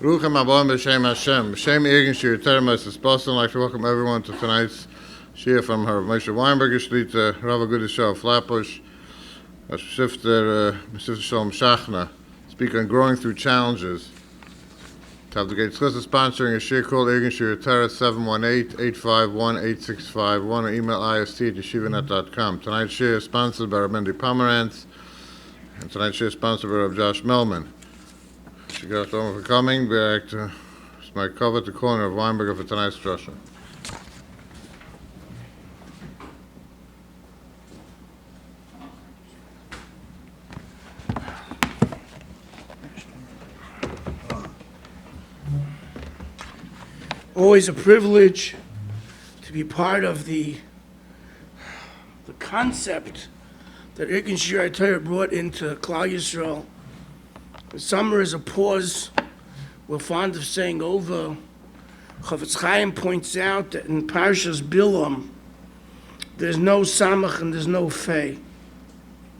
Ruchem Abon B'Shem Hashem. B'Shem Egen Shir Termes is Boston. I'd like to welcome everyone to tonight's Shir from Rabbi Moshe Weinberger Shlita, Rabbi Agudas Flatbush, Mesivta Shalom Shachne, speaking on growing through challenges. To have the great Shlita sponsoring a Shir called Egen Shir Teres 718-851-8651 or email ist@yeshivanet.com. Tonight's Shir is sponsored by Rabbi Pomerantz, and tonight's Shir is sponsored by Rabbi Josh Melman. Shukrat for coming. Back to my cover at the corner of Weinberger for tonight's Rosh. Always a privilege to be part of the concept that Irgun Shir Torah brought into Klal Yisroel. Summer is a pause. We're fond of saying over. Chafetz Chaim points out that in Parshas Bilam, there's no samach and there's no fei.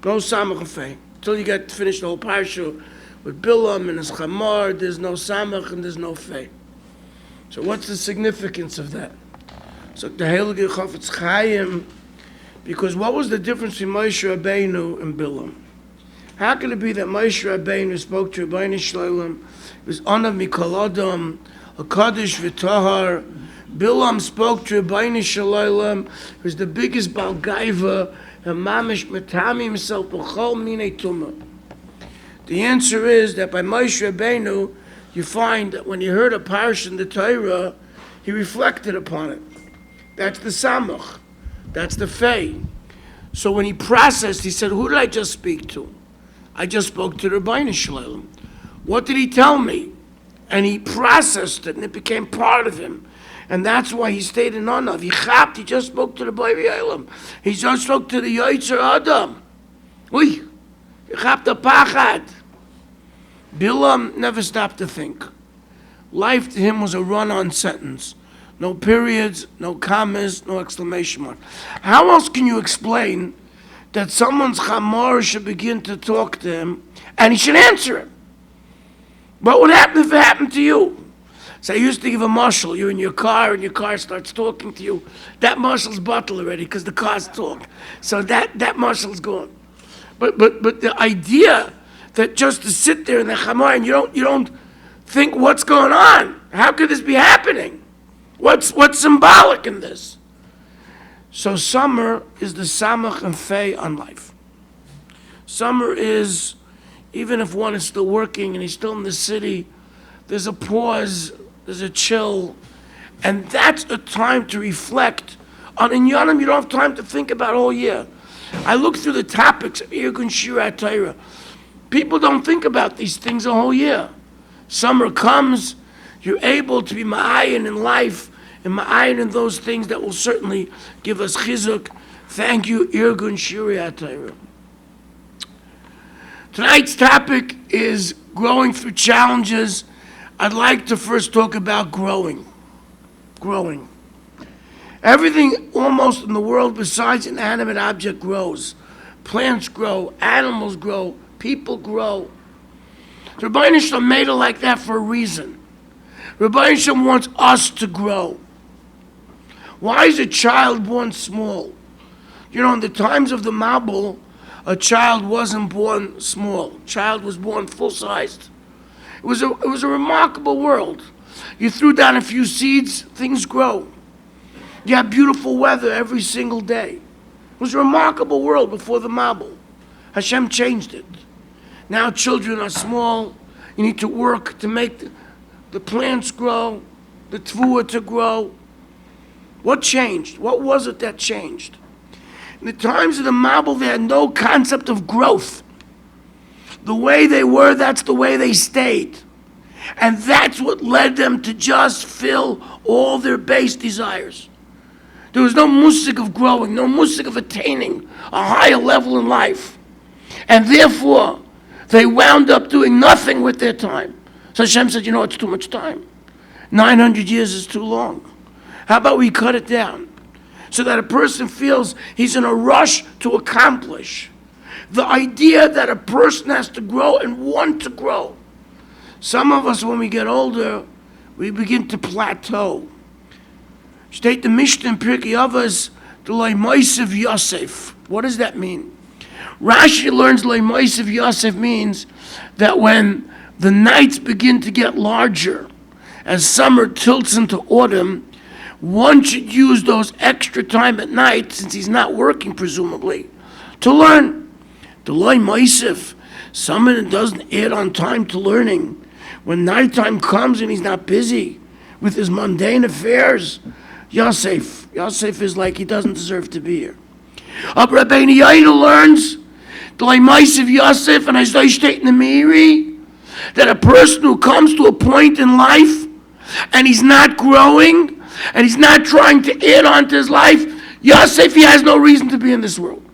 No samach and fei. Until you get to finish the whole parsha with Bilam and his chamar, there's no samach and there's no fei. So what's the significance of that? So the Heilige Chafetz Chaim, because what was the difference between Moshe Rabbeinu and Bilam? How can it be that Moshe Rabbeinu spoke to Rabbeinu Shalom, was Anav Mikol Adam, HaKadosh V'Tahar? Bilam spoke to Rabbeinu Shalom, who's the biggest Baal Gaiva, and Mamish Matami himself, B'chol Minei Tumah. The answer is that by Moshe Rabbeinu, you find that when he heard a parsha in the Torah, he reflected upon it. That's the Samach. That's the Fei. So when he processed, he said, who did I just speak to? I just spoke to the Rabbeinu Shalom. What did he tell me? And he processed it, and it became part of him. And that's why he stayed in Anav. He just spoke to the Bari Elam. He just spoke to the Yotzer Adam. He chapped the Pachad. Bilam never stopped to think. Life to him was a run-on sentence. No periods, no commas, no exclamation mark. How else can you explain that someone's chamor should begin to talk to him and he should answer him? What would happen if it happened to you? So I used to give a mashal. You're in your car and your car starts talking to you. That mashal's bottled already because the car's talked. So that mashal's gone. But the idea that just to sit there in the chamor and you don't think what's going on. How could this be happening? What's symbolic in this? So summer is the samach and fei on life. Summer is, even if one is still working and he's still in the city, there's a pause, there's a chill, and that's a time to reflect on Inyanim you don't have time to think about all year. I look through the topics of Irgun Shir Torah. People don't think about these things a whole year. Summer comes, you're able to be ma'ayin in life, and ma'ayin in those things that will certainly give us chizuk. Thank you, Irgun Shir Torah. Tonight's topic is growing through challenges. I'd like to first talk about growing. Growing. Everything almost in the world besides an animate object grows. Plants grow, animals grow, people grow. The Rabbi Shalom made it like that for a reason. Rabbi Shalom wants us to grow. Why is a child born small? You know, in the times of the Mabul, a child wasn't born small. A child was born full-sized. It was a remarkable world. You threw down a few seeds, things grow. You have beautiful weather every single day. It was a remarkable world before the Mabul. Hashem changed it. Now children are small. You need to work to make the plants grow, the tvuah to grow. What changed? What was it that changed? In the times of the Mabul, they had no concept of growth. The way they were, that's the way they stayed. And that's what led them to just fill all their base desires. There was no musik of growing, no musik of attaining a higher level in life. And therefore, they wound up doing nothing with their time. So Hashem said, it's too much time. 900 years is too long. How about we cut it down so that a person feels he's in a rush to accomplish. The idea that a person has to grow and want to grow. Some of us, when we get older, we begin to plateau. State the Mishnah in Pirkei Avos, the Moshe Yosef. What does that mean? Rashi learns Moshe Yosef means that when the nights begin to get larger, as summer tilts into autumn, one should use those extra time at night, since he's not working presumably, to learn. The Moshe, someone that doesn't add on time to learning. When nighttime comes and he's not busy with his mundane affairs, Yosef is like he doesn't deserve to be here. Rabbi Yaina learns the Moshe Yosef, and as I state in the Meiri, that a person who comes to a point in life and he's not growing and he's not trying to add on to his life, Yosef, he has no reason to be in this world.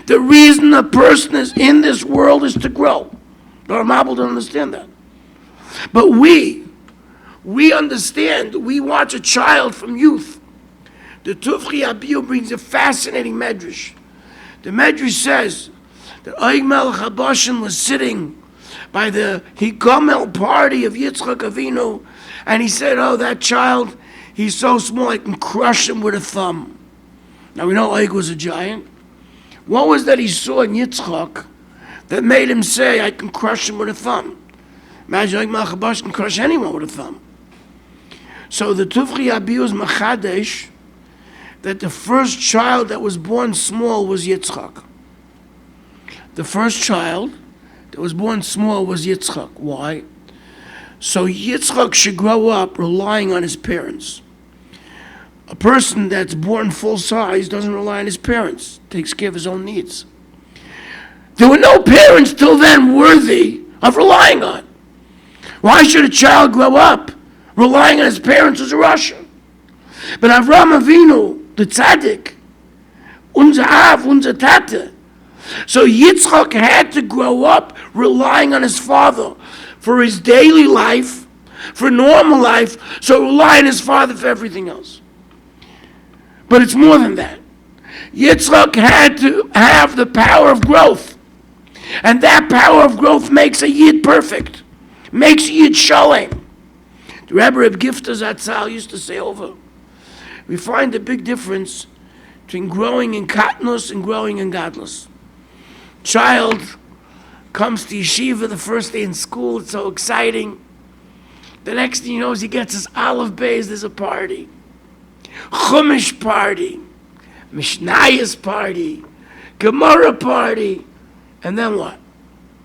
The reason a person is in this world is to grow. The Ramabel don't understand that. But we understand. We watch a child from youth. The Tufchi Abiyu brings a fascinating medrash. The medrash says that Oig Melech HaBashan was sitting by the Hikomel party of Yitzchak Avinu, and he said, oh, that child, he's so small I can crush him with a thumb. Now we know Oig was a giant. What was that he saw in Yitzchak that made him say, I can crush him with a thumb? Imagine Oig Melech HaBashan can crush anyone with a thumb. So the Tufchi Abiyu is Machadesh that the first child that was born small was Yitzchak. The first child that was born small was Yitzchak. Why? So Yitzchak should grow up relying on his parents. A person that's born full size doesn't rely on his parents, takes care of his own needs. There were no parents till then worthy of relying on. Why should a child grow up relying on his parents as a Russian? But Avram Avinu, the tzaddik, unser Av, unser Tate. So Yitzchak had to grow up relying on his father for his daily life, for normal life, so rely on his father for everything else. But it's more than that. Yitzchak had to have the power of growth. And that power of growth makes a Yid perfect, makes a Yid Shalom. The Rebbe Reb Gifta Zatzal used to say over, we find a big difference between growing in katnus and growing in gadlus. Child comes to yeshiva the first day in school, it's so exciting. The next thing he knows, he gets his olive bays, there's a party. Chumash party, Mishnayos party, Gemara party, and then what?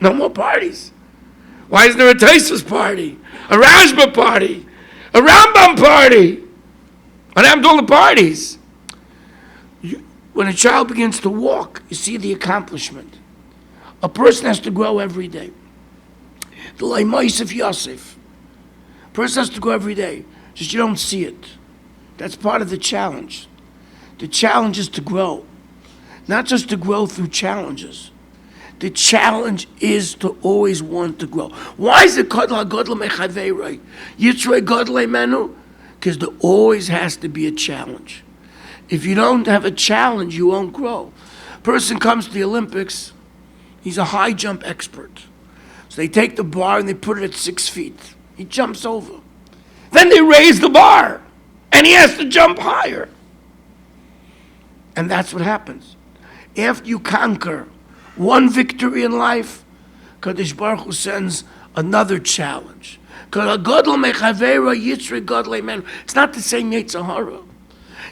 No more parties. Why isn't there a Tosfos party, a Rashba party, a Rambam party? What happened to all the parties? When a child begins to walk, you see the accomplishment. A person has to grow every day. The Moshe of Yosef. A person has to grow every day. Just you don't see it. That's part of the challenge. The challenge is to grow. Not just to grow through challenges. The challenge is to always want to grow. Why is it Kodla Godla Mechaveiroi? Yitzroel Godla Menu? Because there always has to be a challenge. If you don't have a challenge, you won't grow. Person comes to the Olympics, he's a high jump expert. So they take the bar and they put it at 6 feet. He jumps over. Then they raise the bar, and he has to jump higher. And that's what happens. After you conquer one victory in life, Kadosh Baruch Hu sends another challenge. It's not the same Yetzer Hara.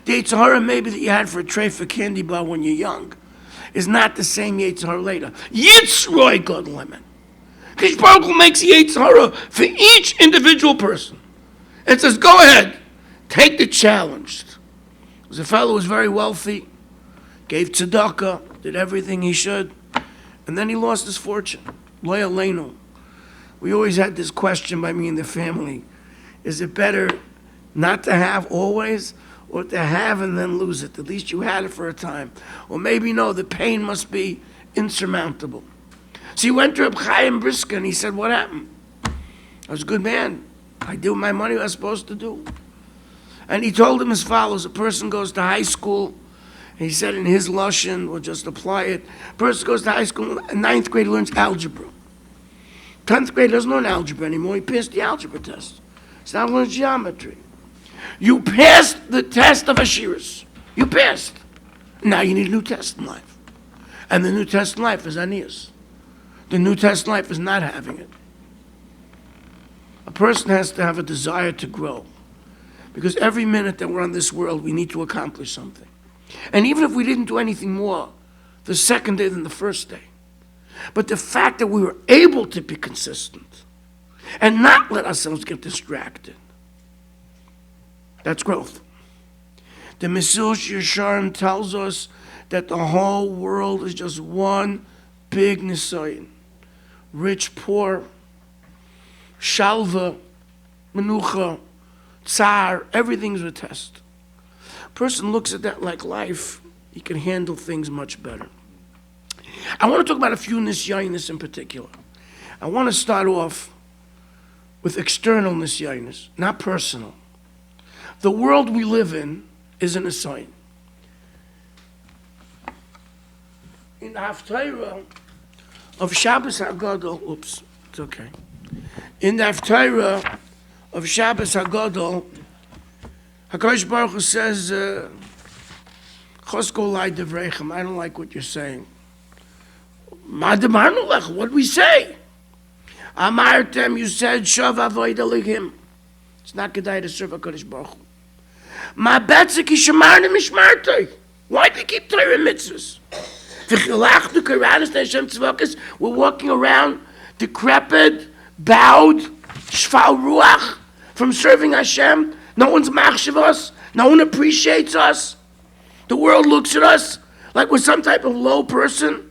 The Yetzer Hara maybe that you had for a tray for candy bar when you're young is not the same Yetzer Hara later. Yisroel Gadol Emen. Kadosh Baruch Hu makes the Yetzer Hara for each individual person. It says, go ahead, take the challenge. There's a fellow who was very wealthy, gave tzedakah, did everything he should, and then he lost his fortune. Lo Aleinu. We always had this question by me and the family. Is it better not to have always, or to have and then lose it? At least you had it for a time. Or maybe no, the pain must be insurmountable. So he went to Reb Chaim Brisker and he said, what happened? I was a good man. I did my money what I was supposed to do. And he told him as follows: a person goes to high school, and he said in his Lashon, we'll just apply it, a person goes to high school, in 9th grade, learns algebra. 10th grade doesn't learn algebra anymore. He passed the algebra test. He's now learning geometry. You passed the test of Ashiris. You passed. Now you need a new test in life. And the new test in life is Aeneas. The new test in life is not having it. A person has to have a desire to grow. Because every minute that we're on this world, we need to accomplish something. And even if we didn't do anything more the second day than the first day, but the fact that we were able to be consistent and not let ourselves get distracted, that's growth. The Mesivta Yesharim tells us that the whole world is just one big nisayon. Rich, poor, shalva, menucha, tsar, everything's a test. A person looks at that like life, he can handle things much better. I want to talk about a few nisyanis in particular. I want to start off with external nisyanis, not personal. The world we live in is an nisayon. In the Haftarah of Shabbos HaGadol, oops, it's okay. In the Haftarah of Shabbos HaGadol, HaKadosh Baruch Hu says, Chosko lai devreichem, I don't like what you're saying. Ma demarnu lech, what do we say? Amartem, you said, Shav avoid elohim. It's not kedai to serve HaKadosh Baruch Hu. Ma betzik yishamarnim mishmartoi. Why do you keep Torah mitzvahs? We're walking around decrepit, bowed, shval ruach, from serving Hashem. No one's machshav us. No one appreciates us. The world looks at us like we're some type of low person.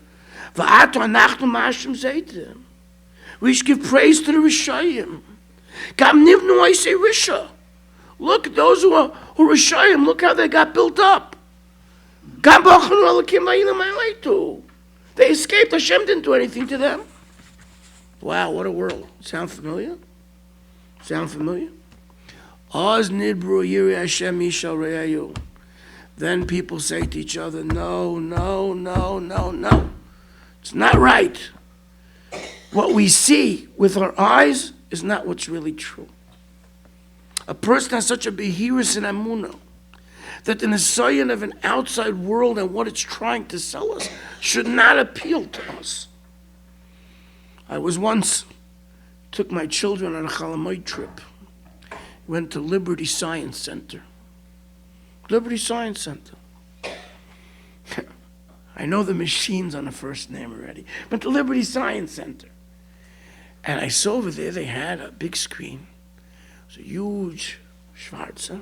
We should give praise to the Rishayim. Look, those who are Rishayim, look how they got built up. They escaped. Hashem didn't do anything to them. Wow, what a world. Sound familiar? Sound familiar? Then people say to each other, no, no, no, no, no. It's not right. What we see with our eyes is not what's really true. A person has such a behiris in Amunah that the nisayon of an outside world and what it's trying to sell us should not appeal to us. I was once, took my children on a Chalamoid trip. Went to Liberty Science Center. Liberty Science Center. I know the machines on the first name already, but the Liberty Science Center. And I saw over there they had a big screen. It was a huge Schwarzer.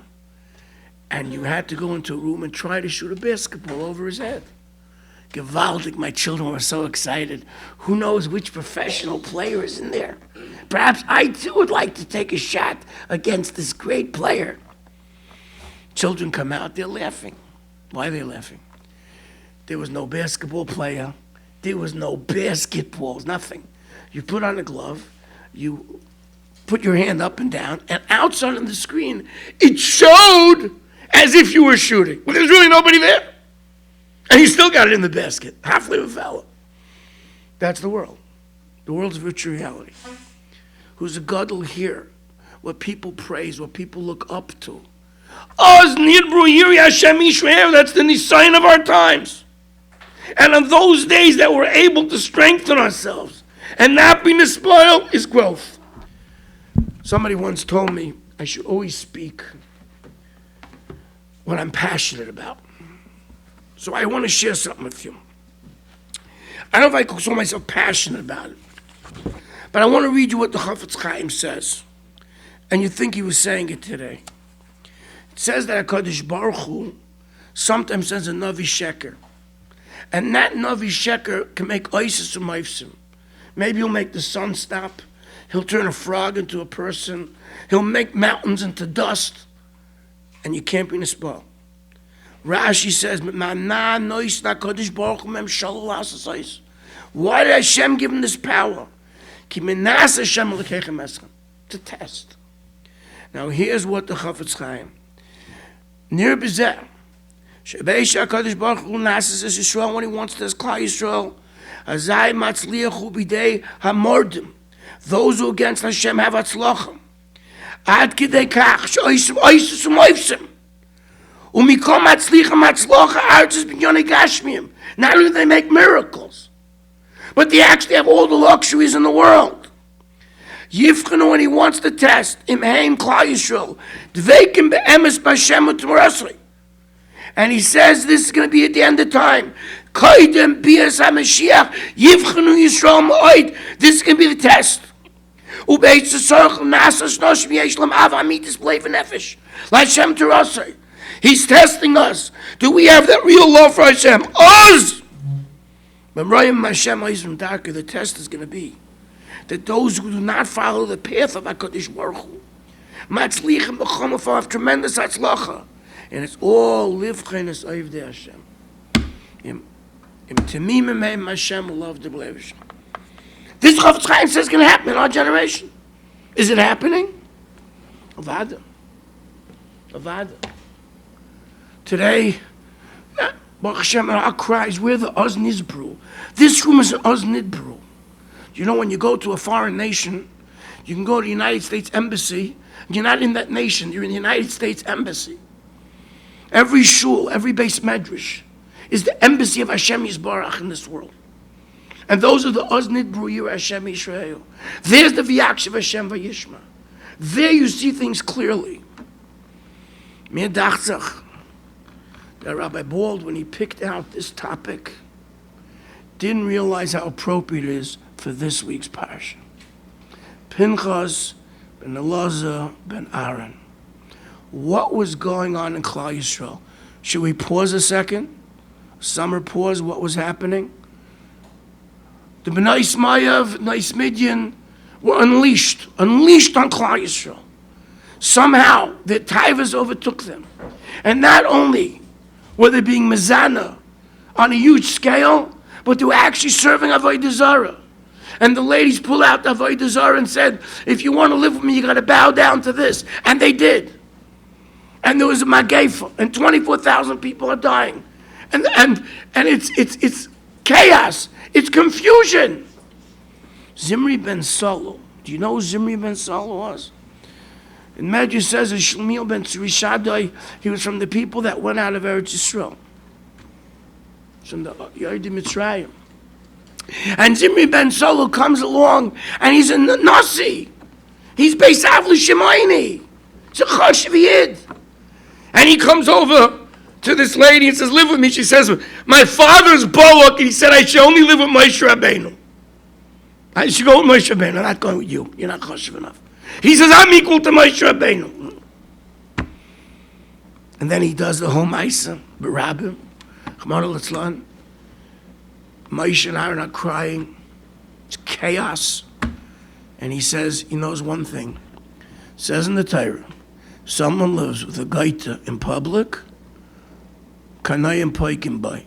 And you had to go into a room and try to shoot a basketball over his head. Gewaltig, my children were so excited. Who knows which professional player is in there? Perhaps I too would like to take a shot against this great player. Children come out, they're laughing. Why are they laughing? There was no basketball player. There was no basketballs, nothing. You put on a glove, you put your hand up and down, and outside on the screen, it showed as if you were shooting. Well, there's really nobody there. And you still got it in the basket. Halfway of a fella. That's the world. The world's virtual reality. Who's a gadol here? What people praise, what people look up to. That's the nisayon of our times. And on those days that we're able to strengthen ourselves and not be nispoiled is growth. Somebody once told me I should always speak what I'm passionate about. So I want to share something with you. I don't know if I call myself passionate about it, but I want to read you what the Chafetz Chaim says. And you think he was saying it today. It says that HaKadosh Baruch Hu sometimes sends a Navi Sheker. And that Navi Sheker can make Isis or Maifsim. Maybe he'll make the sun stop. He'll turn a frog into a person. He'll make mountains into dust. And you can't be Nisbah. Rashi says, why did Hashem give him this power? It's a test. Now here's what the Chafetz Chaim. Near Bezeh, HaKadosh Baruch Hu nases es Yisroel when he wants to Klal Yisrael, Azai matzliach hu bidei hamordim. Those who against Hashem have atzlocha. Ad kidei kach, she'oisem oisem oifsem. Umikom atzlichem atzlocha, artzes b'nyonei gashmiyim. Not only do they make miracles, but they actually have all the luxuries in the world. Yivchanu, when he wants to test, im heim klal Yisrael, dveikim be'emes b'Hashem u't'morasli. And he says this is going to be at the end of time. Koidem bias HaMashiach, Yivchanu Yisrael ma'oid. This is going to be the test. Ubeitz tzorch nasas noshim yesh lam av amitis b'leiv nefesh. L'Hashem terasei. He's testing us. Do we have that real love for Hashem? Us! The test is going to be that those who do not follow the path of HaKadosh Baruch Hu, matzlichim b'chom have tremendous atzlacha. And it's all livchenes oivdei Hashem. Im tamimim heim Hashem will love the believers. This Chofetz Chaim says is going to happen in our generation. Is it happening? Avada. Today, Baruch Hashem, our cries, we're the Oz Nizbru. This room is an Oz Nidbru. You know, when you go to a foreign nation, you can go to the United States Embassy, and you're not in that nation, you're in the United States Embassy. Every shul, every base medrash is the embassy of Hashem Yisbarach in this world. And those are the Oz Nidbru Yir Hashem Yisrael. There's the V'yaksh of Hashem V'yishma. There you see things clearly. Mir dachtzach that Rabbi Bald, when he picked out this topic, didn't realize how appropriate it is for this week's parsha. Pinchas ben Elazar ben Aaron. What was going on in Klal Yisrael? Should we pause a second? Summer pause, what was happening? The Bnei Ismayav, Bnei Midian were unleashed on Klal Yisrael. Somehow, their taivas overtook them. And not only were they being mezana on a huge scale, but they were actually serving Avodah Zarah. And the ladies pulled out the Avodah Zarah and said, if you want to live with me, you got to bow down to this. And they did. And there was a Magefa, and 24,000 people are dying. And it's chaos. It's confusion. Zimri ben Solo. Do you know who Zimri ben Solo was? And Medrash says that Shlomo ben Tzurishadai, he was from the people that went out of Eretz Yisrael. From the Yerdim Mitzrayim. And Zimri ben Solo comes along, and he's a Nasi. He's Beis Avli Shemaini. He's a Choshev Yid. And he comes over to this lady and says, live with me. She says, my father's Bolok, and he said, I should only live with Moshe Rabbeinu. I should go with Moshe Rabbeinu. I'm not going with you. You're not Choshev enough. He says, I'm equal to Moshe Rabbeinu. And then he does the whole Maisa, Barabim, Chmar Litzlan. Moshe and Aaron are crying. It's chaos. And he says, he knows one thing. It says in the Torah, someone lives with a gaita in public, kanayim poikim bay.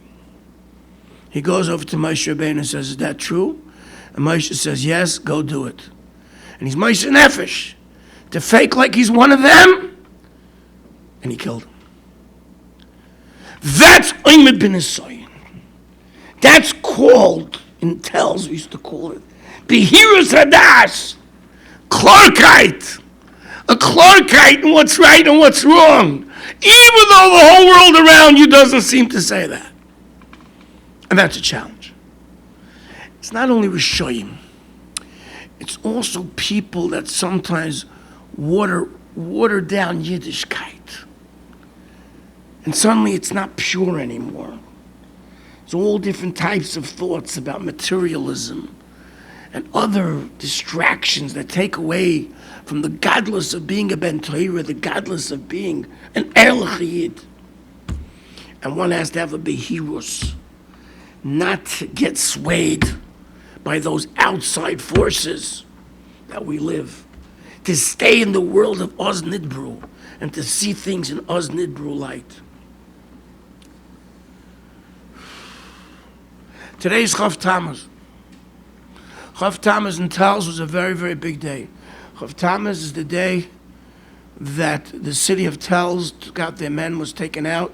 He goes over to Moshe Rabbeinu and says, is that true? And Moshe says, yes, go do it. And he's Moshe Nefesh to fake like he's one of them, and he killed him. That's Oimid bin Esoyin. That's called, in Tells we used to call it, Behirus Hadash, Clarkite. A Clarkite in what's right and what's wrong, even though the whole world around you doesn't seem to say that. And that's a challenge. It's not only Rishoyim, it's also people that sometimes water down Yiddishkeit. And suddenly it's not pure anymore. There's all different types of thoughts about materialism and other distractions that take away from the godless of being a Ben Torah, the godless of being an Erlich Yid. And one has to have a behirus, not to get swayed by those outside forces that we live, to stay in the world of Oz Nidbru and to see things in Oz Nidbru light. Today's Chav Tamuz. Chav Tamuz in Tals was a very, very big day. Chav Tamuz is the day that the city of Tals took out their men, was taken out,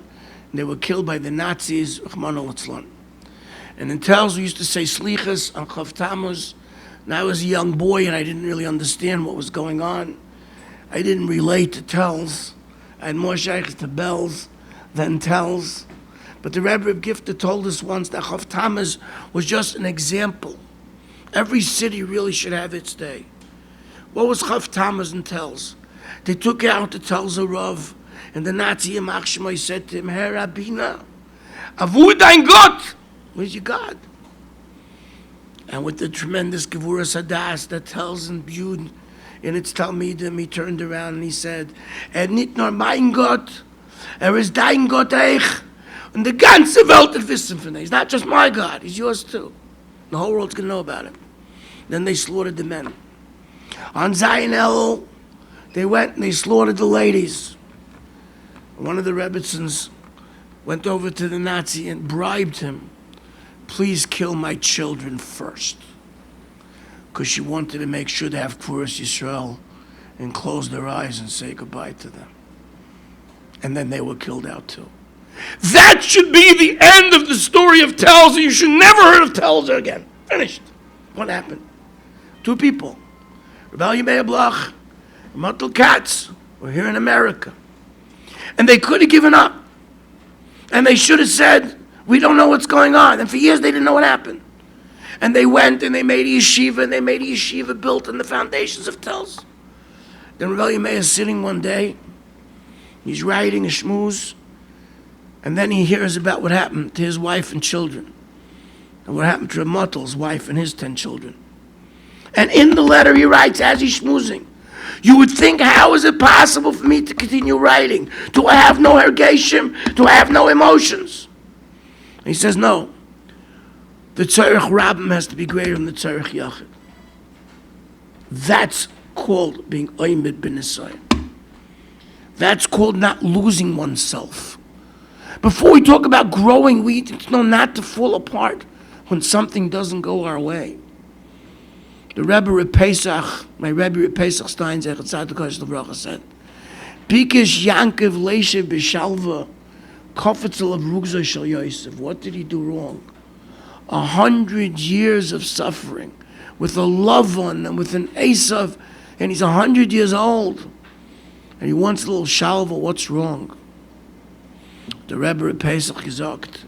and they were killed by the Nazis, Rahman al-Atzlan. And in Tals we used to say Slichas on Chav Tamuz And I was a young boy and I didn't really understand what was going on. I didn't relate to tells. I had more shaykhs to bells than tells. But the Rebbe of Gifta told us once that Chav Tamuz was just an example. Every city really should have its day. What was Chav Tamuz and tells? They took out the tells of Rav, and the Nazi Yamach Shemai said to him, Herr Rabbina, Avu dein Gott! Where's your God? And with the tremendous Gevuras Hadas that tells imbued in its Talmidim, he turned around and he said, Nicht nur mein Gott, ist dein Gott eich. And the ganze Welt wird wissen von. He's not just my God, he's yours too. The whole world's going to know about him. Then they slaughtered the men. On Zion El, they went and they slaughtered the ladies. One of the Rebbitzins went over to the Nazi and bribed him, please kill my children first. Because she wanted to make sure to have Puris Yisroel and close their eyes and say goodbye to them. And then they were killed out too. That should be the end of the story of tells. You should never heard of tells again. Finished. What happened? Two people, Rabbi Moshe Weinberger and Mottel Katz, were here in America. And they could have given up. And they should have said, we don't know what's going on. And for years they didn't know what happened. And they went and they made a yeshiva, and they made a yeshiva built on the foundations of tells. Then Rabbi Moshe is sitting one day, he's writing a shmooze, and then he hears about what happened to his wife and children, and what happened to Mottel's wife and his 10 children. And in the letter he writes, as he's schmoozing, you would think, how is it possible for me to continue writing? Do I have no hergeshim? Do I have no emotions? And he says, no. The tzarech rabbim has to be greater than the tzarech yachid. That's called being oimid b'nisayim. That's called not losing oneself. Before we talk about growing, we need to know not to fall apart when something doesn't go our way. The Rebbe Reb Pesach, my Rebbe Reb Pesach Stein, Zechat Tzaddik L'Bracha, said, Bikish Yankiv Leishe B'Shalva, Kofetzel of Rugzoi Shal Yosef. What did he do wrong? 100 years of suffering with a loved one and with an Esav, and he's 100 years old, and he wants a little shalva. What's wrong? The Rebbe Reb Pesach gesagt,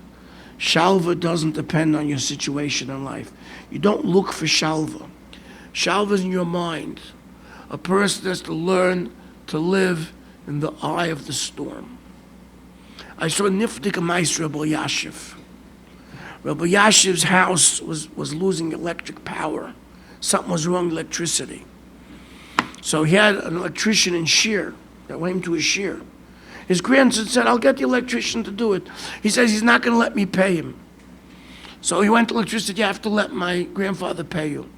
shalva doesn't depend on your situation in life. You don't look for shalva. Shalva is in your mind. A person has to learn to live in the eye of the storm. I saw Niftik Meister Rabbi Yashiv. Rabbi Yashiv's house was losing electric power. Something was wrong with electricity. So he had an electrician in Shir that went him to his Shir. His grandson said, I'll get the electrician to do it. He says he's not going to let me pay him. So he went to the electrician and said, you have to let my grandfather pay you.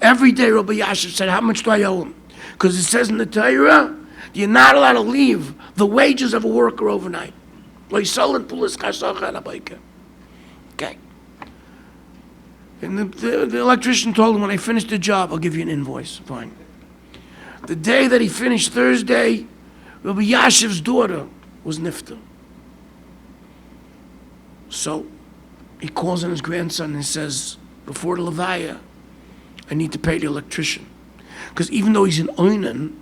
Every day Rabbi Yashiv said, how much do I owe him? Because it says in the Torah, you're not allowed to leave the wages of a worker overnight. Okay. And the electrician told him, when I finish the job, I'll give you an invoice. Fine. The day that he finished, Thursday, Rabbi Yashiv's daughter was nifta. So he calls in his grandson and says, before the Levaya, I need to pay the electrician. Because even though he's an oinen,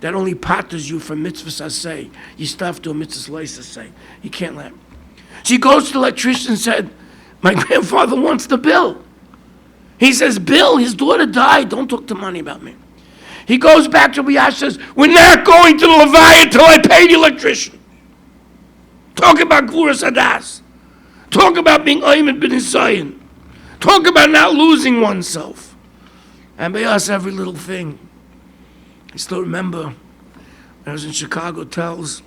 that only patters you from mitzvahs asay. You still have to do a mitzvahs leis asay. He can't let him. So he goes to the electrician and said, my grandfather wants the bill. He says, Bill, his daughter died. Don't talk to money about me. He goes back to Rabbi Yash and says, we're not going to the Levaya until I pay the electrician. Talk about Gvuras Hadas. Talk about being Ayman bin Isayin. Talk about not losing oneself. And by us, every little thing. I still remember when I was in Chicago, tells,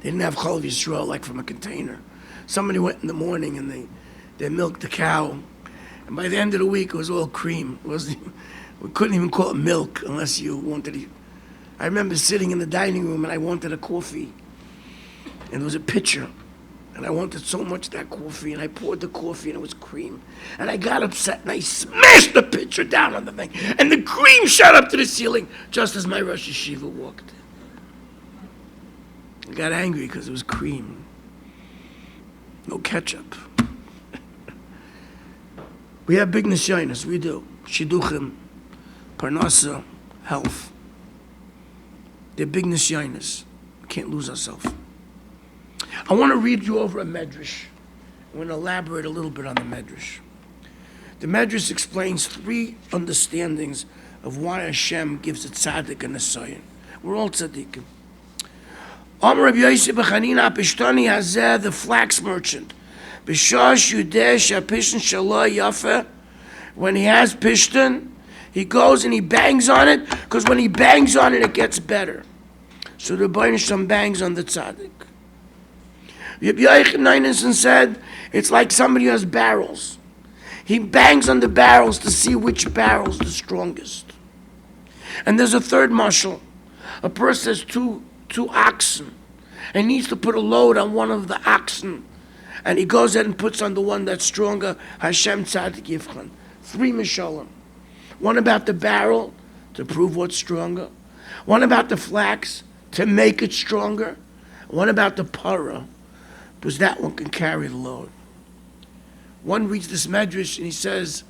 they didn't have Chol Yisroel like from a container. Somebody went in the morning and they milked the cow. And by the end of the week, it was all cream. We couldn't even call it milk unless you wanted it. I remember sitting in the dining room and I wanted a coffee. And there was a pitcher. And I wanted so much that coffee, and I poured the coffee, and it was cream. And I got upset, and I smashed the pitcher down on the thing. And the cream shot up to the ceiling, just as my Rosh Yeshiva walked in. I got angry because it was cream. No ketchup. We have big nisyonos, we do. Shidduchim, Parnasa, health. They're big nisyanis. We can't lose ourselves. I want to read you over a medrash. I want to elaborate a little bit on the medrash. The medrash explains 3 understandings of why Hashem gives a tzaddik and a sayin. We're all tzaddikim. Amar Rabbi Yosef B'Chanina Pishtani Hazeh, the flax merchant. B'shash Yudesh HaPishtan Shaloi Yafeh. When he has pishtan, he goes and he bangs on it, because when he bangs on it, it gets better. So the Rebbeinu Shalom bangs on the tzaddik. Rabbi Yochanan said, it's like somebody who has barrels. He bangs on the barrels to see which barrel's the strongest. And there's a third mashal. A person has two oxen and needs to put a load on one of the oxen. And he goes ahead and puts on the one that's stronger. Hashem tzaddik yivchan. 3 mishalim. One about the barrel to prove what's stronger. One about the flax to make it stronger. One about the para, because that one can carry the load. One reads this medrash and he says,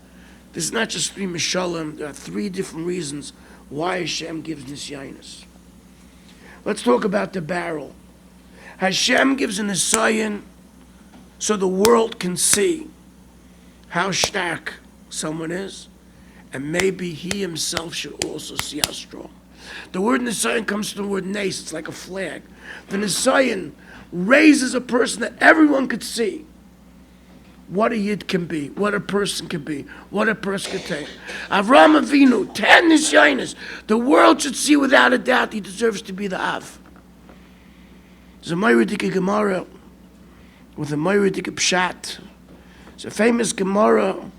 this is not just 3 mishalim, there are 3 different reasons why Hashem gives nisyanis. Let's talk about the barrel. Hashem gives an nisayin so the world can see how stark someone is, and maybe he himself should also see how strong. The word nisayin comes from the word nes, it's like a flag. The nisayin raises a person that everyone could see what a yid can be, what a person can be, what a person can take. Avram Avinu, 10 nisyanis. The world should see without a doubt he deserves to be the Av. There's a Mayridik Gemara with a Mayridik Pshat. It's a famous Gemara.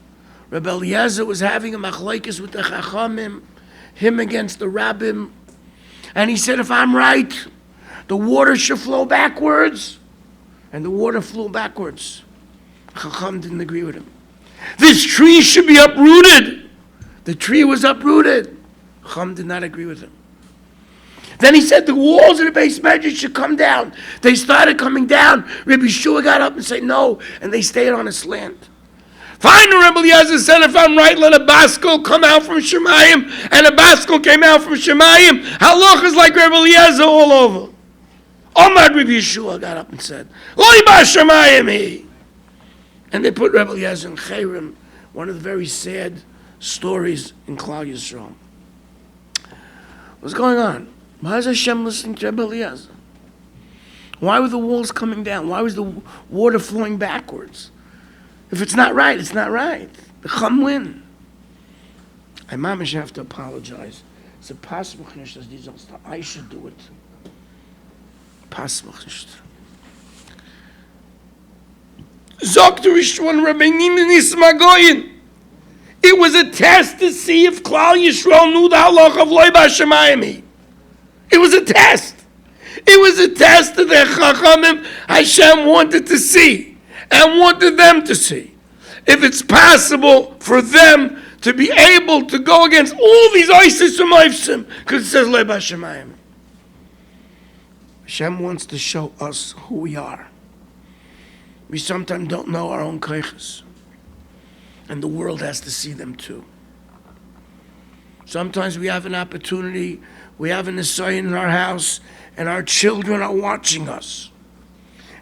Rabbi Eliezer was having a machlokes with the Chachamim, him against the Rabbim. And he said, if I'm right, the water should flow backwards. And the water flew backwards. Chacham didn't agree with him. This tree should be uprooted. The tree was uprooted. Chacham did not agree with him. Then he said the walls of the base medrash should come down. They started coming down. Rabbi Shua got up and said no, and they stayed on a slant. Finally, Rabbi Eliezer said, if I'm right, let a baskel come out from Shemayim, and a baskel came out from Shemayim. Halach is like Rabbi Eliezer all over. Omar Rabbi Yeshua got up and said, Loi ba Shemayim he. And they put Rabbi Eliezer in Chayrim, one of the very sad stories in Klal Yisroel. What's going on? Why is Hashem listening to Rabbi Eliezer? Why were the walls coming down? Why was the water flowing backwards? If it's not right, it's not right. The Chum win. I mamish have to apologize. It's a possible I should do it. Possible. It was a test to see if Klal Yisroel knew the halach of Loi B'Shamayim. It was a test. It was a test that the Chachamim Hashem wanted to see and wanted them to see. If it's possible for them to be able to go against all these ISIS and Mifsim, because it says Loi B'Shamayim. Hashem wants to show us who we are. We sometimes don't know our own koiches. And the world has to see them too. Sometimes we have an opportunity, we have an nisayin in our house, and our children are watching us.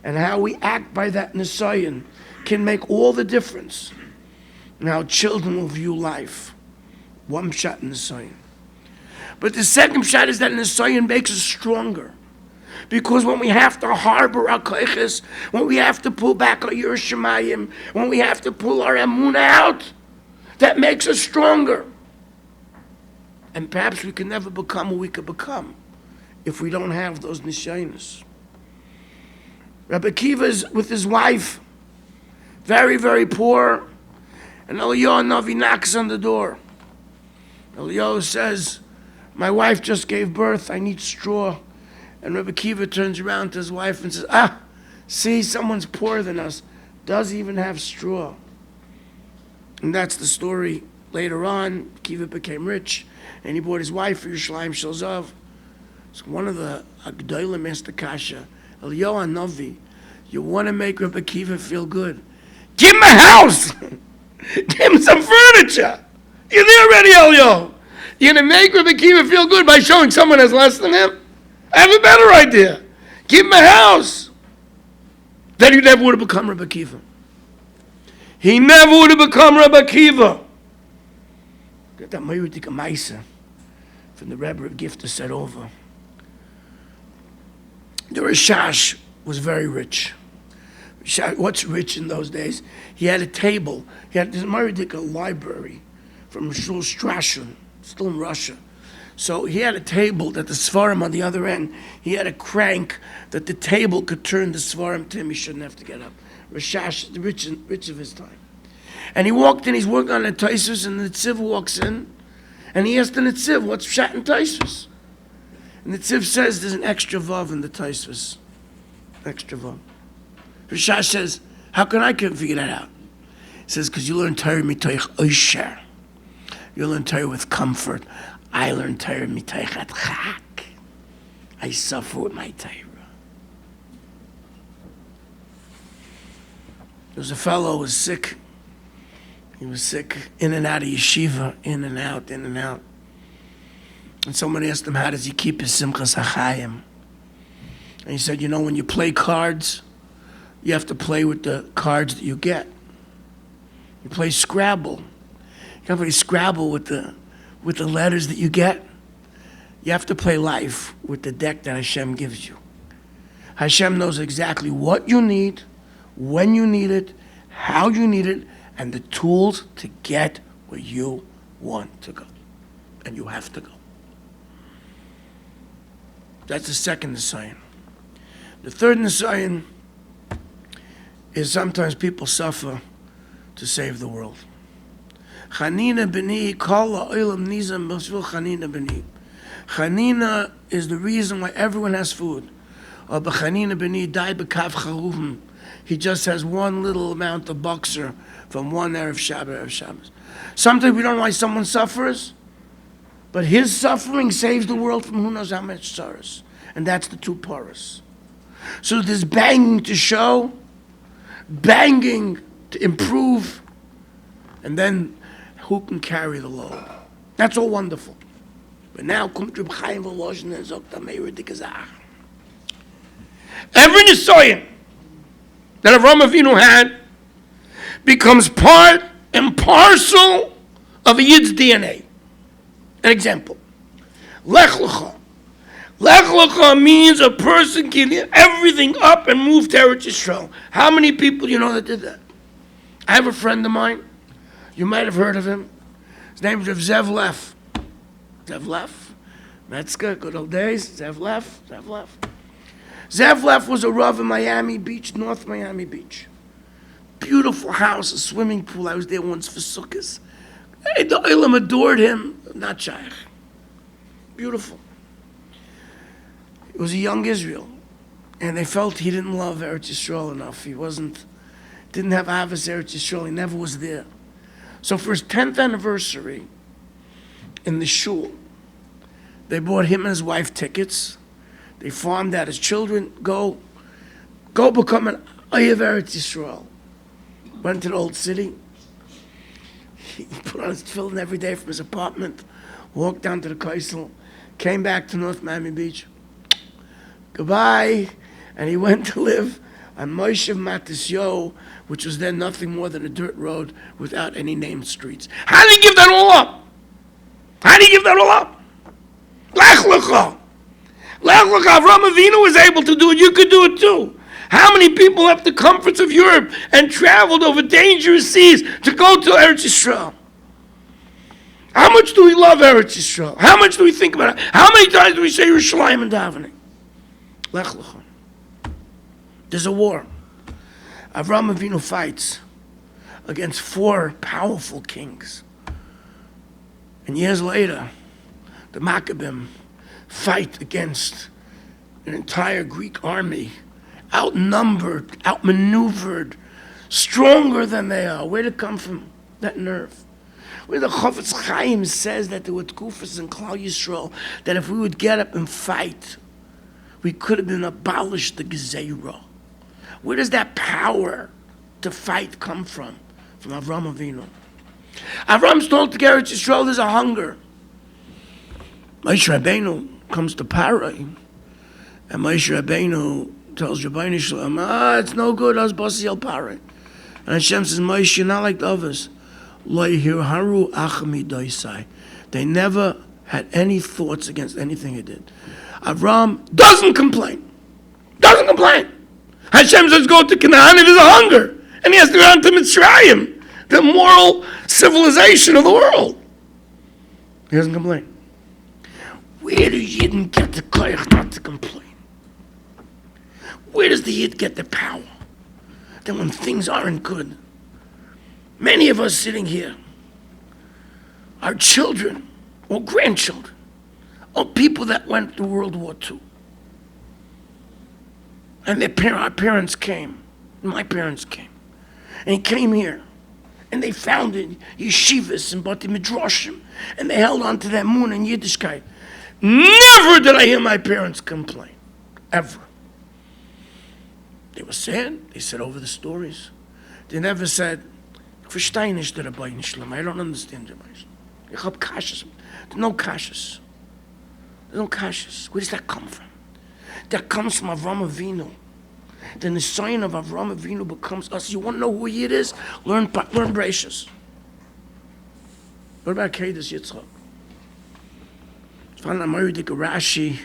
And how we act by that nisayin can make all the difference in how children will view life. One shot in nisayin. But the second shot is that nisayin makes us stronger. Because when we have to harbor our koiches, when we have to pull back our Yerushalayim, when we have to pull our emunah out, that makes us stronger. And perhaps we can never become what we could become if we don't have those nisyanis. Rabbi Akiva is with his wife, very, very poor, and Eliyahu Navi knocks on the door. Eliyahu says, my wife just gave birth, I need straw. And Rabbi Akiva turns around to his wife and says, see, someone's poorer than us, doesn't even have straw. And that's the story. Later on, Akiva became rich, and he bought his wife for Yerushalayim Shel Zav. So one of the Agdolim asked the Kasha, Eliyahu Navi, you want to make Rabbi Akiva feel good? Give him a house! Give him some furniture! You're there already, Elio. You're going to make Rabbi Akiva feel good by showing someone that's less than him? I have a better idea. Give him a house. Then he never would have become Rabbi Akiva. He never would have become Rabbi Akiva. Get that Meiridik Maisa from the Rebbe of Gifta said over. The Rashash was very rich. What's rich in those days? He had a table. He had this Meiridik library from Shul Strashun, still in Russia. So he had a table that the Svarim on the other end, he had a crank that the table could turn the Svarim to him. He shouldn't have to get up. Rashash, the rich of his time. And he walked in, he's working on the Taisus, and the Tziv walks in, and he asked the Tziv, what's Pshat in Taisus? And the Tziv says, there's an extra vav in the Taisus. Extra vav. Rashash says, how can I figure that out? He says, because you learn Torah mitoich oisher. You learn Torah with comfort. I learn Torah mitoich adchak. I suffer with my Torah. There was a fellow who was sick. He was sick, in and out of yeshiva, in and out, in and out. And someone asked him, how does he keep his simchas hachayim? And he said, when you play cards, you have to play with the cards that you get. You play Scrabble. You can't play Scrabble with the letters that you get. You have to play life with the deck that Hashem gives you. Hashem knows exactly what you need, when you need it, how you need it, and the tools to get where you want to go. And you have to go. That's the second Nisayan. The third Nisayan is sometimes people suffer to save the world. Chanina b'ni kol ha'olam nizam b'shvil chanina b'ni. Chanina is the reason why everyone has food. Or b'chanina b'ni dai b'kav charuvim. He just has one little amount of boxer from one Erev Shabbos. Sometimes we don't know why someone suffers, but his suffering saves the world from who knows how much sorrows. And that's the two paras. So there's banging to show, banging to improve, and then who can carry the load? That's all wonderful. But now, every Nisayan that Avraham Avinu had becomes part and parcel of a Yid's DNA. An example. Lech Lecha. Lech Lecha means a person can get everything up and move to Eretz Yisrael. How many people you know that did that? I have a friend of mine. You might have heard of him. His name is Rav Zev Leff. Zev Leff. Metzger, good old days. Zev Leff. Zev Leff. Zev Leff was a Rav in Miami Beach, North Miami Beach. Beautiful house, a swimming pool. I was there once for sukkahs. Hey, the Olam adored him. Not shaykh. Beautiful. It was a young Israel. And they felt he didn't love Eretz Yisrael enough. He didn't have Avos Eretz Yisrael. He never was there. So for his 10th anniversary in the shul, they bought him and his wife tickets. They farmed out his children. Go become an Oyev Eretz Yisrael. Went to the old city. He put on his tefillin every day from his apartment. Walked down to the Kaisel. Came back to North Miami Beach. Goodbye. And he went to live on Moshe Matisyo, which was then nothing more than a dirt road without any named streets. How did he give that all up? How did he give that all up? Lech Lecha. Lech Lecha. Avraham Avinu was able to do it. You could do it too. How many people left the comforts of Europe and traveled over dangerous seas to go to Eretz Yisrael? How much do we love Eretz Yisrael? How much do we think about it? How many times do we say Yerushalayim and davening? Lech Lecha. There's a war. Avraham Avinu fights against 4 powerful kings. And years later, the Maccabim fight against an entire Greek army, outnumbered, outmaneuvered, stronger than they are. Where'd it come from, that nerve? Where the Chofetz Chaim says that there were tkufas in Klal Yisrael, that if we would get up and fight, we could have been abolished the Gezerah. Where does that power to fight come from? From Avraham Avinu. Avram's told to Eretz Yisrael there's a hunger. Moshe Rabbeinu comes to Parai, and Moshe Rabbeinu tells Rabbi Shalom, it's no good, us bosses yell Parai. And Hashem says, Moshe, you're not like the others. They never had any thoughts against anything he did. Avram doesn't complain. Doesn't complain. Hashem says, go to Canaan, it is a hunger. And he has to go down to Mitzrayim, the moral civilization of the world. He doesn't complain. Where do Yidden get the koyach not to complain? Where does the Yid get the power? That when things aren't good, many of us sitting here, our children or grandchildren, or people that went through World War II, and our parents came, my parents came, and he came here, and they founded yeshivas and bati midrashim, and they held on to that moon and Yiddishkeit. Never did I hear my parents complain, ever. They were sad. They said over the stories. They never said, I don't understand your mind. There's no kashas. There's no kashas. Where does that come from? That comes from Avram Avinu. Then the sign of Avram Avinu becomes us. You want to know who he is? Learn Bereshis. What about Agudas Yitzchak? Found Rashi.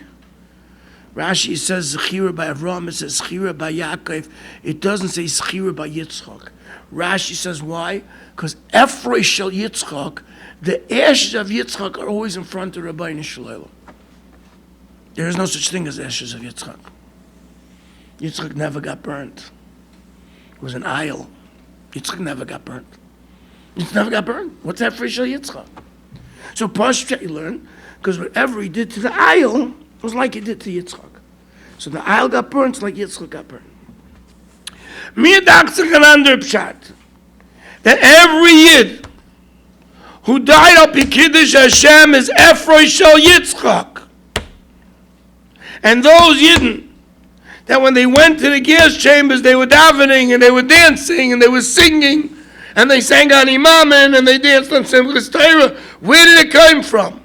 Rashi says Zechira by Avram, it says Zechira by Yaakov. It doesn't say Zechira by Yitzchak. Rashi says why? Because Efrei Shel Yitzchak, the ashes of Yitzchak are always in front of Rabbi Shalom. There is no such thing as ashes of Yitzchak. Yitzchak never got burnt. It was an aisle. Yitzchak never got burnt. Yitzchak never got burnt. What's Efrei Shel Yitzchak? So Pashut you learn, because whatever he did to the aisle was like he did to Yitzchak. So the aisle got burnt like Yitzchak got burnt. Mir dacht sich an andere Pshat, that every Yid who died up in Kiddush Hashem is Efroi Shel Yitzchak. And those Yidden, that when they went to the gas chambers, they were davening and they were dancing and they were singing and they sang on Imamen and they danced on Simchas Torah. Where did it come from?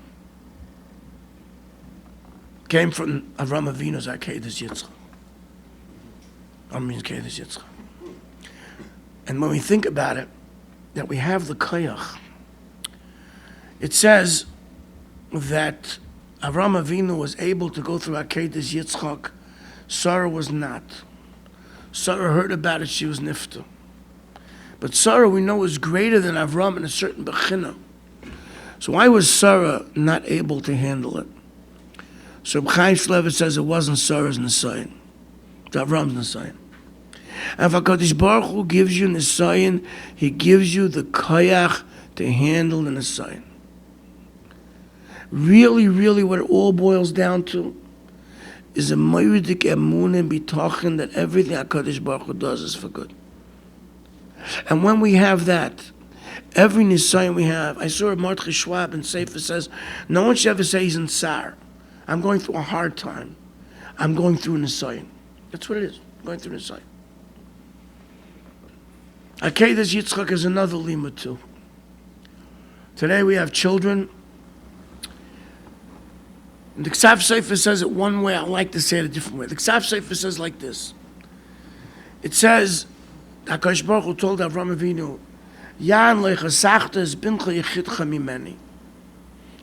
Came from Avram Avinu's Agudas Yitzchak. Agudas Yitzchak. And when we think about it, that we have the koyach, it says that Avram Avinu was able to go through Agudas Yitzchak. Sarah was not. Sarah heard about it, she was nifta. But Sarah, we know, is greater than Avram in a certain bechina. So why was Sarah not able to handle it? So Chaim Shlevet says it wasn't Sarah's Nisayan. It's Avram's Nisayan. And if HaKadosh Baruch Hu gives you Nisayan, he gives you the koyach to handle the Nisayan. Really, really what it all boils down to is a moiridik emun and bitachin that everything HaKadosh Baruch Hu does is for good. And when we have that, every Nisayan we have, I saw a Mordechai Schwab in Sefer says, no one should ever say he's in Tsar. I'm going through a hard time. I'm going through an Nisayan. That's what it is. I'm going through an Nisayan. Agudas Yitzchak is another lima too. Today we have children. And the Ksav Sefer says it one way. I like to say it a different way. The Ksav Sefer says like this. It says, HaKadosh Baruch Hu told Avram Avinu, Yan leichasachtes bincha yechidcha mimeni.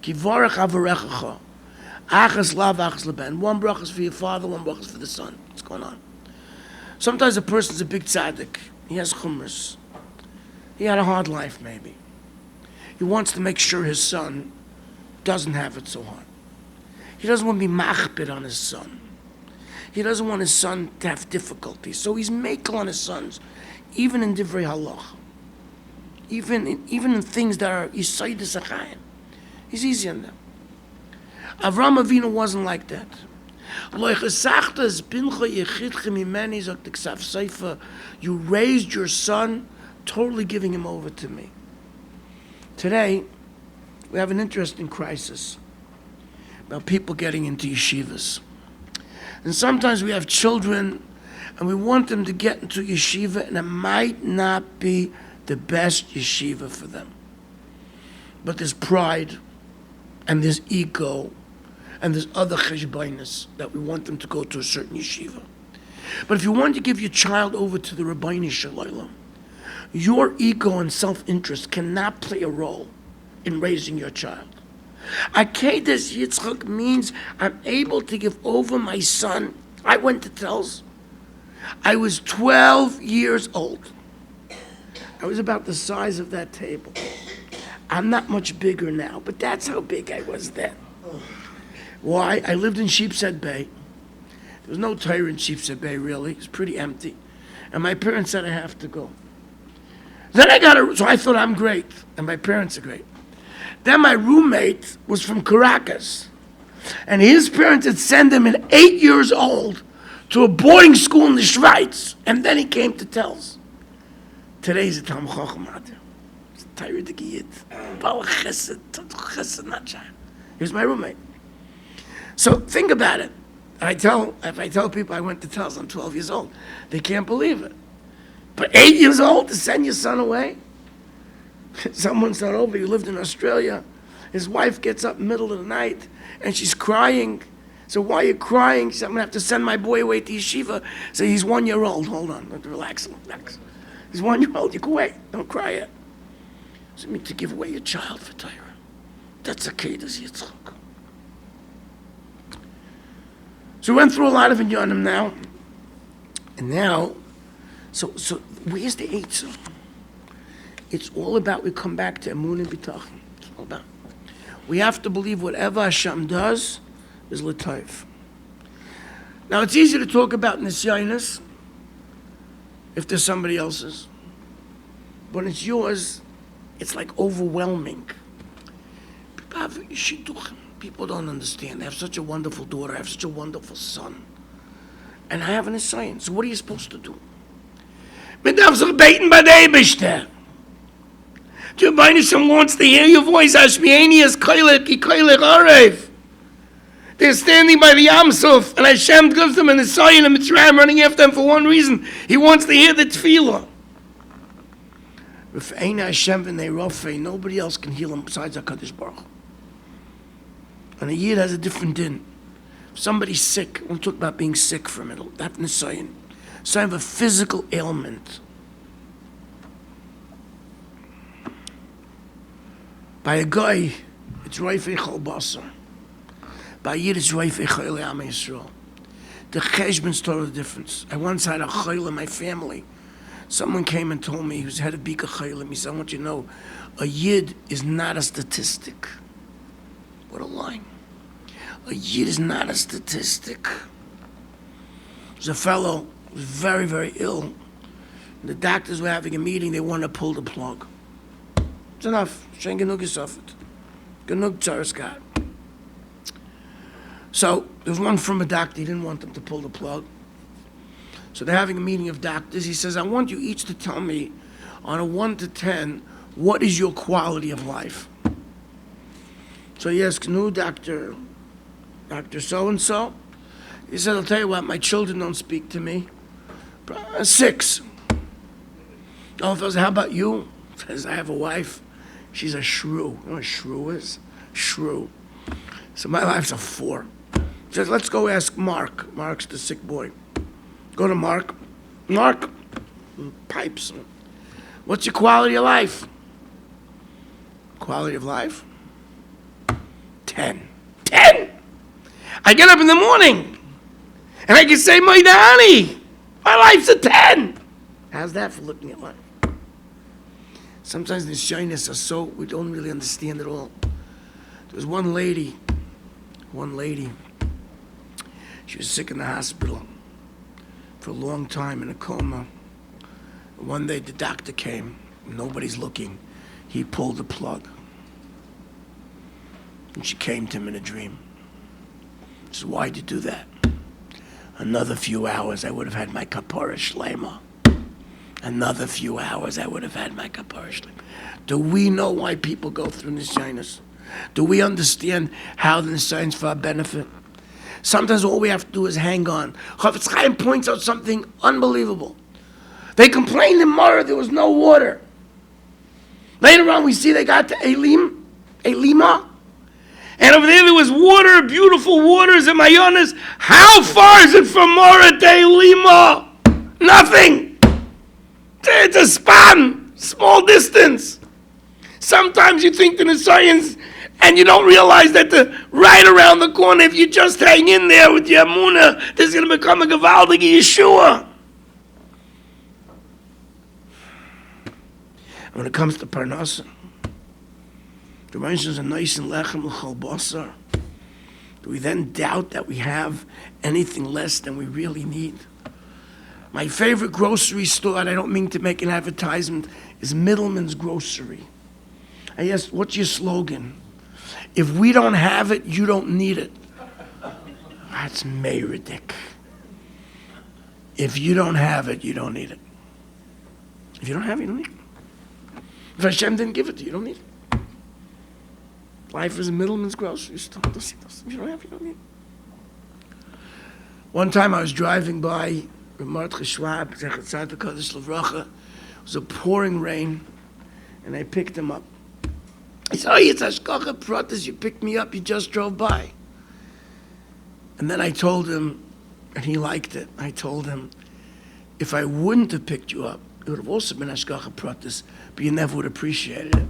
Ki vorech avarechacha. Achas lav, achas leben. One brach is for your father, one brach is for the son. What's going on? Sometimes a person's a big tzaddik. He has chumras. He had a hard life, maybe. He wants to make sure his son doesn't have it so hard. He doesn't want to be machbid on his son. He doesn't want his son to have difficulties. So he's makel on his sons, even in divrei halach. Even in things that are yisayidus achayim. He's easy on them. Avram Avinu wasn't like that. You raised your son, totally giving him over to me. Today, we have an interesting crisis about people getting into yeshivas. And sometimes we have children, and we want them to get into yeshiva, and it might not be the best yeshiva for them. But there's pride, and there's ego, and there's other cheshbainis that we want them to go to a certain yeshiva. But if you want to give your child over to the Rabbeinu Shalom, your ego and self-interest cannot play a role in raising your child. Agudas Yitzchak means I'm able to give over my son. I went to Telz. I was 12 years old. I was about the size of that table. I'm not much bigger now, but that's how big I was then. Why? I lived in Sheepshead Bay. There was no Torah in Sheepshead Bay, really. It was pretty empty. And my parents said I have to go. Then so I thought I'm great, and my parents are great. Then my roommate was from Caracas, and his parents had sent him at 8 years old to a boarding school in the Schweiz, and then he came to Telz. Today's a Talmud Chacham out there. It's a Torah de Giyid. Baal Chesed, not Shah. He was my roommate. So think about it. If I tell people I went to Telz, I'm 12 years old, they can't believe it. But 8 years old to send your son away? Someone's not over, he lived in Australia. His wife gets up in the middle of the night and she's crying. So why are you crying? She said, I'm going to have to send my boy away to yeshiva. So he's 1 year old. Hold on, relax. He's 1 year old. You go away. Don't cry yet. So you mean to give away your child for Torah? That's Agudas Yitzchak. So we went through a lot of inyanim now. And now, so where's the Eitzah? It's all about, we come back to Emun and Bitachon. It's all about. We have to believe whatever Hashem does is l'tayv. Now, it's easy to talk about nisyanis if there's somebody else's. When it's yours, it's like overwhelming. People have shidduchim. People don't understand. I have such a wonderful daughter. I have such a wonderful son. And I have an nisyan. So what are you supposed to do? Mit darf sich beten bei der Eibishter. The Rebbeinu wants to hear your voice. Hashmieni es koilech, ki koilech arev. They're standing by the Yam Suf, and Hashem gives them an Nisyan and Mitzrayim running after them for one reason. He wants to hear the tefillah. If ain't Hashem v'nei rofei, nobody else can heal him besides HaKadosh Baruch Hu. And a Yid has a different din. If somebody's sick, we'll talk about being sick for a minute. That's Nisyan. So I have a physical ailment. By a guy, it's Roifei Chol Basar. By a Yid, it's Roifei Chol Am Yisroel. The cheshbon's total difference. I once had a chayil in my family. Someone came and told me, he was head of Bika Chayilim. He said, I want you to know, a Yid is not a statistic. What a line. A Yid is not a statistic. There's a fellow who was very, very ill. The doctors were having a meeting. They wanted to pull the plug. It's enough. Shein genug gesofet. Genug tzaras got. So there was one from a doctor. He didn't want them to pull the plug. So they're having a meeting of doctors. He says, I want you each to tell me on a 1 to 10, what is your quality of life? So he asked, no, Dr. So-and-so. He said, I'll tell you what, my children don't speak to me. 6. Oh, fellas, how about you? He says, I have a wife. She's a shrew. You know what a shrew is? Shrew. So my life's a 4. He says, let's go ask Mark. Mark's the sick boy. Go to Mark. Mark, pipes. What's your quality of life? Quality of life? 10. 10! I get up in the morning, and I can say, Moidani, my life's a 10. How's that for looking at life? Sometimes the shyness are so, we don't really understand it all. There was one lady, she was sick in the hospital for a long time in a coma. One day the doctor came, nobody's looking. He pulled the plug. And she came to him in a dream. She said, why'd you do that? Another few hours I would have had my kapara shlema. Another few hours I would have had my kapara shlema. Do we know why people go through nisyanis? Do we understand how the nisyanis for our benefit? Sometimes all we have to do is hang on. Chafetz Chaim points out something unbelievable. They complained in Mara there was no water. Later on we see they got to Elim Hey, Lima. And over there was water, beautiful waters in Mayones. How far is it from Morate, Lima? Nothing. It's a span, small distance. Sometimes you think in the science and you don't realize that right around the corner, if you just hang in there with your Amunah, there's going to become a Gavaldige Yeshua. When it comes to Parnasa, the Rosh is a nice and lechem l'chol basar. Do we then doubt that we have anything less than we really need? My favorite grocery store, and I don't mean to make an advertisement, is Middleman's Grocery. I asked, what's your slogan? If we don't have it, you don't need it. That's Meyridik. If you don't have it, you don't need it. If you don't have it, you don't need it. If Hashem didn't give it to you, you don't need it. Life is a Middleman's Grocery store. If you don't have it, you don't need it. One time I was driving by Mordechai Schwab, it was a pouring rain, and I picked him up. He said, oh, it's Hashgacha Pratis, you picked me up, you just drove by. And then I told him, and he liked it, I told him, if I wouldn't have picked you up, it would have also been Hashgacha Pratis, but you never would have appreciated it.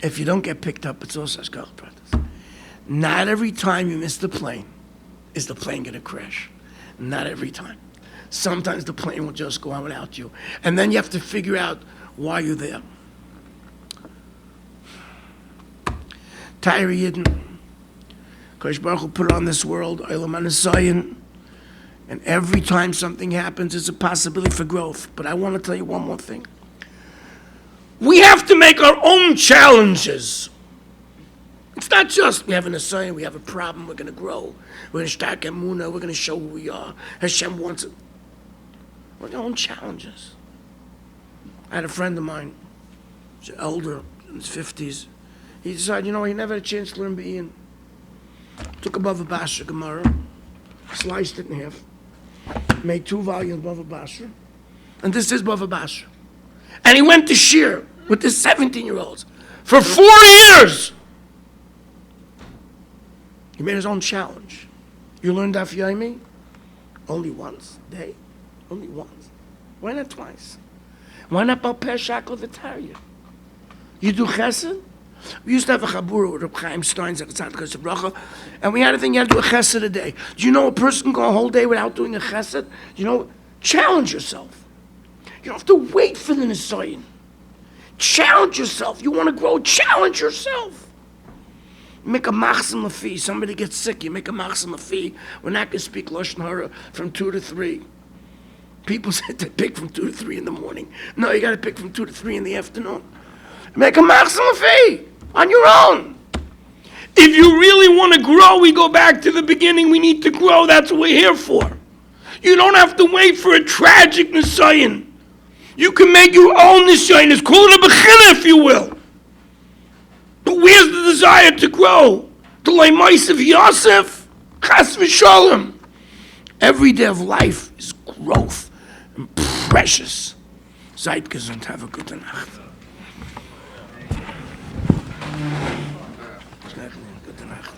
If you don't get picked up, it's also Hashgacha Pratis. Not every time you miss the plane is the plane going to crash. Not every time. Sometimes the plane will just go on without you. And then you have to figure out why you're there. Tyre Yidden, Kodesh Baruch Hu put on this world, Olam Anasayin, and every time something happens, it's a possibility for growth. But I want to tell you one more thing. We have to make our own challenges. It's not just we have an assignment, we have a problem, we're going to grow. We're going to start Emunah, we're going to show who we are. Hashem wants it. We're our own challenges. I had a friend of mine, he's elder, in his 50s. He decided, he never had a chance to learn Be'in. Took a Bava Basra Gemara, sliced it in half, made 2 volumes of Bava Basra, and this is Bava Basra. And he went to Shir with the 17-year-olds for 4 years. He made his own challenge. You learned Daf Yomi? Only once a day. Only once. Why not twice? Why not Balpeh Shakol V'Tarya? You do Chesed? We used to have a Chabura with Reb Chaim Steins at the Tzaddik Bracha, and we had a thing, you had to do a Chesed a day. Do you know a person can go a whole day without doing a Chesed? Challenge yourself. You don't have to wait for the Nisayin. Challenge yourself. You want to grow, challenge yourself. Make a machzim lafi. Somebody gets sick, you make a machzim lafi. We're not going to speak Lashon Hara from 2 to 3. People said to pick from 2 to 3 in the morning. No, you got to pick from 2 to 3 in the afternoon. Make a machzim lafi on your own. If you really want to grow, we go back to the beginning. We need to grow. That's what we're here for. You don't have to wait for a tragic nisayin. You can make your own nisayin. It's called a bechina, if you will. But where's the desire to grow? The leimais of Yosef, chas v'shalom. Every day of life is growth and precious. Seid gesund, have a gute Nacht. Gute Nacht.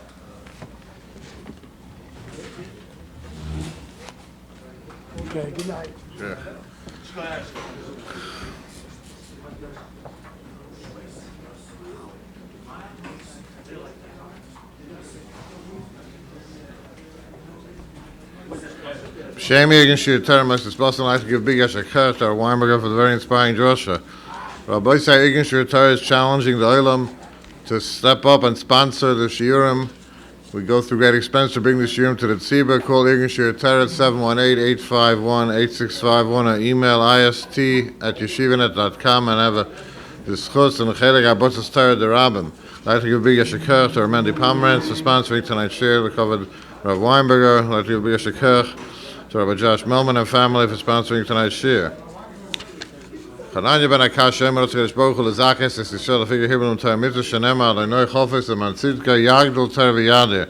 Okay, good night. Yeah. Shami against your term, Mr. Boston, I'd like to give big Yashakar to our Weinberger for the very inspiring drosha. Rabbi Moshe Weinberger Shlita is challenging the Olam to step up and sponsor the shiurim. We go through great expense to bring the shiurim to the tzibah. Call Weinberger Shlita at 718-851-8651 or email ist@yeshivanet.com and have a discuss and chelik abotzas Torah derabim. I'd like to give big Yashakar to our Mendy Pomerantz for sponsoring tonight's shir. We covered Rabbi Weinberger. I'd like to give big Yashakar to Rabbi Josh Melman and family for sponsoring tonight's shir. Chananya ben Akash Emer Tzirish Baruch Hu Lezakes Es Yisrael Figure Hibbel Tar Mitzvah Shenema Adonai Chofes Aman Tzidka Yagdol Tar V'Yadir.